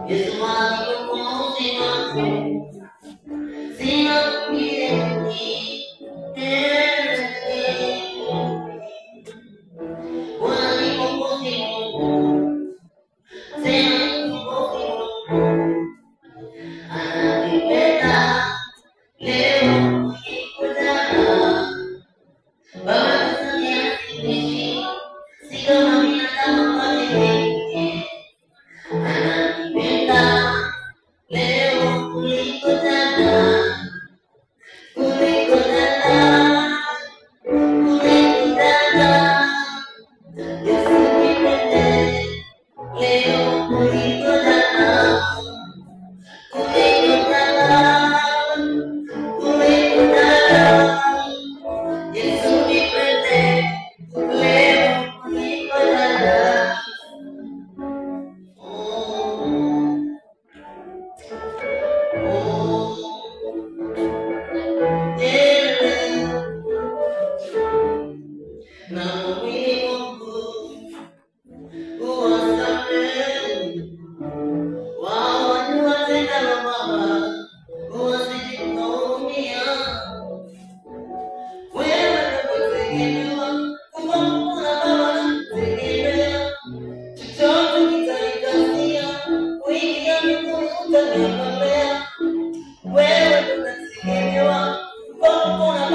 Yesu alikokozi wako, sina mwingine. Walikokozi wako, sina mwokozi wako. Ananipenda leo nikikutana. Baba kusanya sinishi, si kama binadamu wengine. Ananipenda leo kuliko jana, kuliko jana, kuliko jana. Yesu nipende leo kuliko jana.